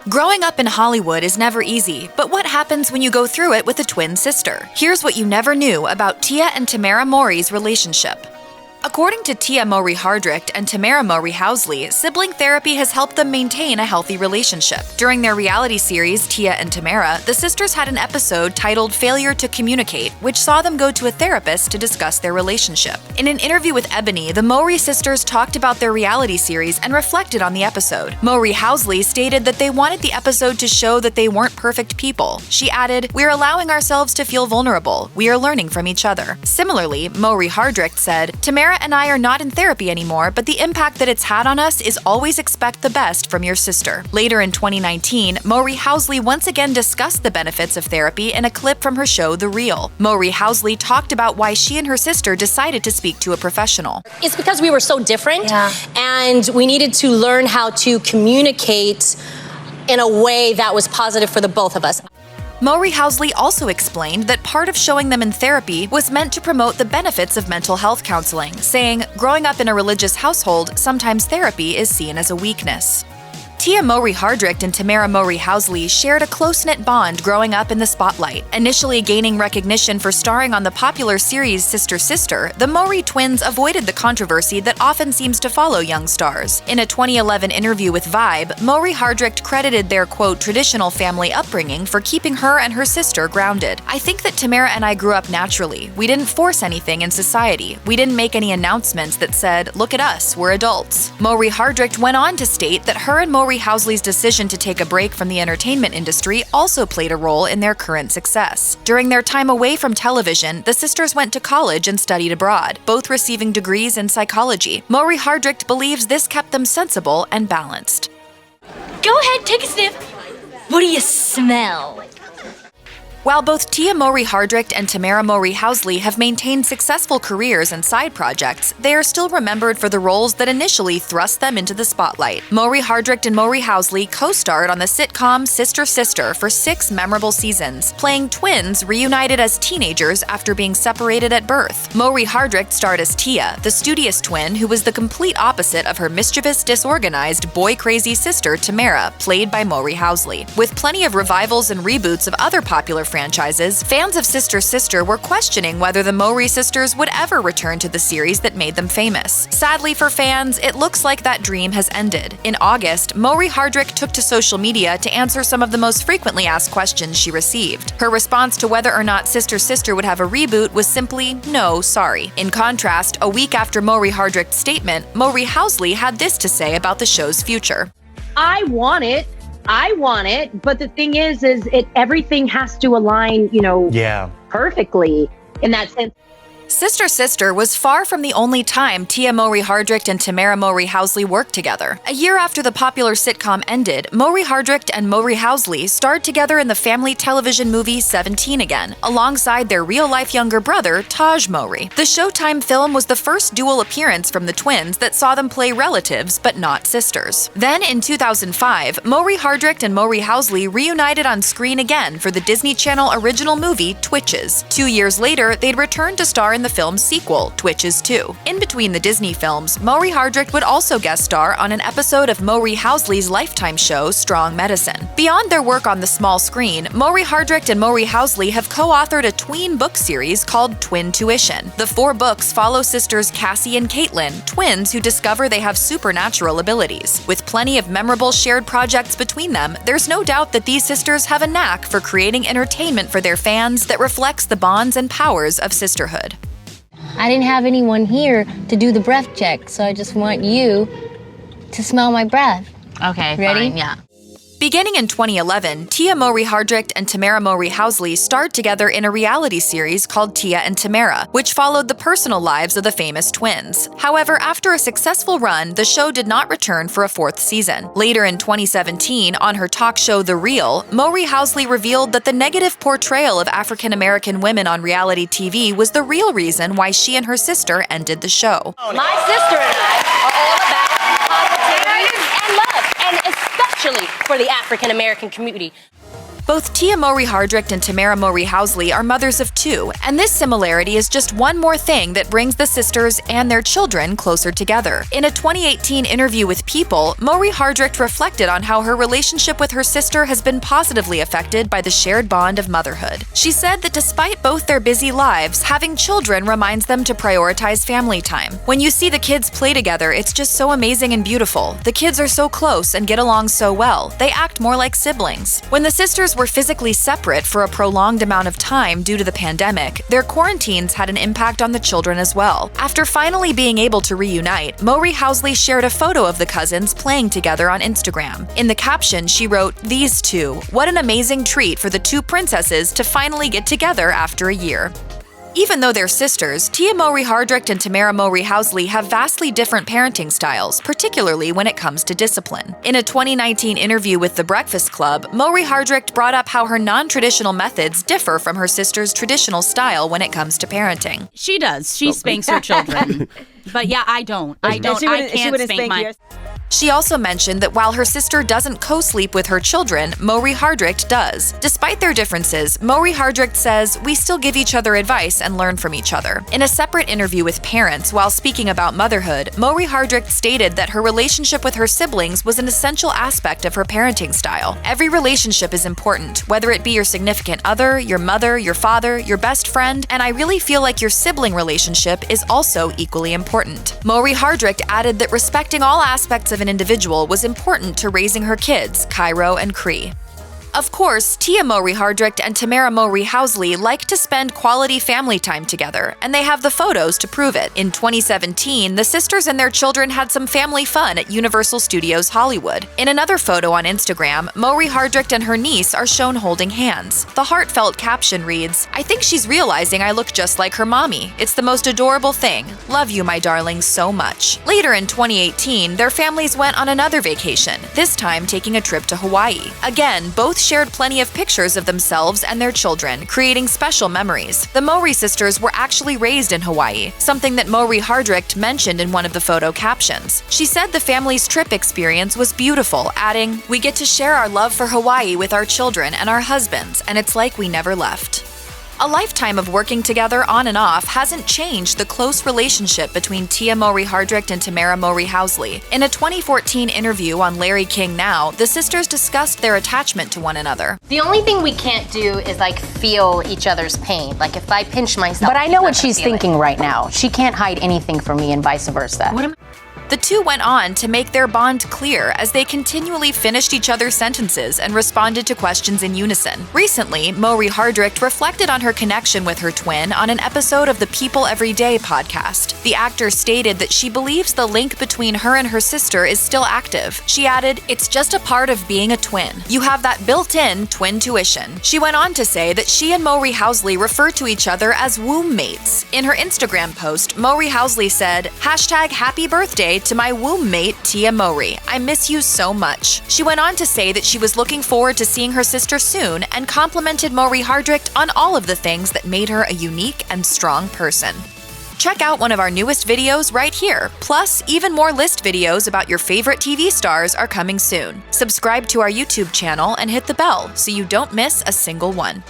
Growing up in Hollywood is never easy, but what happens when you go through it with a twin sister? Here's what you never knew about Tia and Tamera Mowry's relationship. According to Tia Mowry Hardrict and Tamera Mowry Housley, sibling therapy has helped them maintain a healthy relationship. During their reality series, Tia and Tamera, the sisters had an episode titled Failure to Communicate, which saw them go to a therapist to discuss their relationship. In an interview with Ebony, the Mowry sisters talked about their reality series and reflected on the episode. Mowry Housley stated that they wanted the episode to show that they weren't perfect people. She added, "We're allowing ourselves to feel vulnerable. We are learning from each other." Similarly, Mowry Hardrict said, "Tamera and I are not in therapy anymore, but the impact that it's had on us is always expect the best from your sister." Later in 2019, Mowry Housley once again discussed the benefits of therapy in a clip from her show The Real. Mowry Housley talked about why she and her sister decided to speak to a professional. It's because we were so different, and we needed to learn how to communicate in a way that was positive for the both of us. Mowry Housley also explained that part of showing them in therapy was meant to promote the benefits of mental health counseling, saying, "Growing up in a religious household, sometimes therapy is seen as a weakness." Tia Mowry Hardrict and Tamera Mowry Housley shared a close-knit bond growing up in the spotlight. Initially gaining recognition for starring on the popular series Sister Sister, the Mowry twins avoided the controversy that often seems to follow young stars. In a 2011 interview with Vibe, Mowry Hardrict credited their, quote, traditional family upbringing for keeping her and her sister grounded. "I think that Tamera and I grew up naturally. We didn't force anything in society. We didn't make any announcements that said, 'Look at us, we're adults.'" Mowry Hardrict went on to state that her and Mowry Housley's decision to take a break from the entertainment industry also played a role in their current success. During their time away from television, the sisters went to college and studied abroad, both receiving degrees in psychology. Mowry Hardrict believes this kept them sensible and balanced. Go ahead, take a sniff. What do you smell? While both Tia Mowry Hardrict and Tamera Mowry Housley have maintained successful careers and side projects, they are still remembered for the roles that initially thrust them into the spotlight. Mowry Hardrict and Mowry Housley co-starred on the sitcom Sister Sister for 6 memorable seasons, playing twins reunited as teenagers after being separated at birth. Mowry Hardrict starred as Tia, the studious twin who was the complete opposite of her mischievous, disorganized, boy-crazy sister Tamera, played by Mowry Housley. With plenty of revivals and reboots of other popular franchises, fans of Sister Sister were questioning whether the Mowry sisters would ever return to the series that made them famous. Sadly for fans, it looks like that dream has ended. In August, Mowry Hardrict took to social media to answer some of the most frequently asked questions she received. Her response to whether or not Sister Sister would have a reboot was simply, "No, sorry." In contrast, a week after Mowry Hardrict's statement, Mowry Housley had this to say about the show's future. I want it, but the thing is everything has to align, perfectly in that sense. Sister Sister was far from the only time Tia Mowry Hardrict and Tamera Mowry Housley worked together. A year after the popular sitcom ended, Mowry Hardrict and Mowry Housley starred together in the family television movie 17 again, alongside their real-life younger brother, Taj Mowry. The Showtime film was the first dual appearance from the twins that saw them play relatives but not sisters. Then in 2005, Mowry Hardrict and Mowry Housley reunited on screen again for the Disney Channel original movie Twitches. 2 years later, they'd returned to star in the film's sequel, Twitches 2. In between the Disney films, Mowry Hardrict would also guest star on an episode of Mowry Housley's Lifetime show, Strong Medicine. Beyond their work on the small screen, Mowry Hardrict and Mowry Housley have co-authored a tween book series called Twin Tuition. The 4 books follow sisters Cassie and Caitlin, twins who discover they have supernatural abilities. With plenty of memorable shared projects between them, there's no doubt that these sisters have a knack for creating entertainment for their fans that reflects the bonds and powers of sisterhood. I didn't have anyone here to do the breath check, so I just want you to smell my breath. Okay, ready? Fine, yeah. Beginning in 2011, Tia Mowry Hardrict and Tamera Mowry Housley starred together in a reality series called Tia and Tamera, which followed the personal lives of the famous twins. However, after a successful run, the show did not return for a 4th season. Later in 2017, on her talk show The Real, Mowry Housley revealed that the negative portrayal of African American women on reality TV was the real reason why she and her sister ended the show. My sister and I are all about positivity and love, and especially for the African American community. Both Tia Mowry Hardrict and Tamera Mowry Housley are mothers of 2, and this similarity is just one more thing that brings the sisters and their children closer together. In a 2018 interview with People, Mowry Hardrict reflected on how her relationship with her sister has been positively affected by the shared bond of motherhood. She said that despite both their busy lives, having children reminds them to prioritize family time. When you see the kids play together, it's just so amazing and beautiful. The kids are so close and get along so well. They act more like siblings. When the sisters were physically separate for a prolonged amount of time due to the pandemic, their quarantines had an impact on the children as well. After finally being able to reunite, Mowry Housley shared a photo of the cousins playing together on Instagram. In the caption, she wrote, "These two, what an amazing treat for the 2 princesses to finally get together after a year." Even though they're sisters, Tia Mowry Hardrict and Tamera Mowry Housley have vastly different parenting styles, particularly when it comes to discipline. In a 2019 interview with The Breakfast Club, Mowry Hardrict brought up how her non-traditional methods differ from her sister's traditional style when it comes to parenting. She does. She spanks her children. But yeah, I don't. I can't spank my... She also mentioned that while her sister doesn't co-sleep with her children, Mowry Hardrict does. Despite their differences, Mowry Hardrict says, "We still give each other advice and learn from each other." In a separate interview with Parents, while speaking about motherhood, Mowry Hardrict stated that her relationship with her siblings was an essential aspect of her parenting style. "Every relationship is important, whether it be your significant other, your mother, your father, your best friend, and I really feel like your sibling relationship is also equally important." Mowry Hardrict added that respecting all aspects of an individual was important to raising her kids, Cairo and Cree. Of course, Tia Mowry Hardrict and Tamera Mowry Housley like to spend quality family time together, and they have the photos to prove it. In 2017, the sisters and their children had some family fun at Universal Studios Hollywood. In another photo on Instagram, Mowry Hardrict and her niece are shown holding hands. The heartfelt caption reads, "I think she's realizing I look just like her mommy. It's the most adorable thing. Love you, my darling, so much." Later in 2018, their families went on another vacation, this time taking a trip to Hawaii. Again, both shared plenty of pictures of themselves and their children, creating special memories. The Mowry sisters were actually raised in Hawaii, something that Mowry Hardrict mentioned in one of the photo captions. She said the family's trip experience was beautiful, adding, "We get to share our love for Hawaii with our children and our husbands, and it's like we never left." A lifetime of working together on and off hasn't changed the close relationship between Tia Mowry Hardrict and Tamera Mowry Housley. In a 2014 interview on Larry King Now, the sisters discussed their attachment to one another. The only thing we can't do is like feel each other's pain. Like if I pinch myself. But I know what she's thinking right now. She can't hide anything from me and vice versa. The two went on to make their bond clear as they continually finished each other's sentences and responded to questions in unison. Recently, Mowry Hardrict reflected on her connection with her twin on an episode of the People Every Day podcast. The actor stated that she believes the link between her and her sister is still active. She added, "It's just a part of being a twin. You have that built-in twin tuition." She went on to say that she and Mowry Housley refer to each other as womb mates. In her Instagram post, Mowry Housley said, "Happy birthday to my womb mate, Tia Mowry. I miss you so much." She went on to say that she was looking forward to seeing her sister soon and complimented Mowry Hardrict on all of the things that made her a unique and strong person. Check out one of our newest videos right here. Plus, even more list videos about your favorite TV stars are coming soon. Subscribe to our YouTube channel and hit the bell so you don't miss a single one.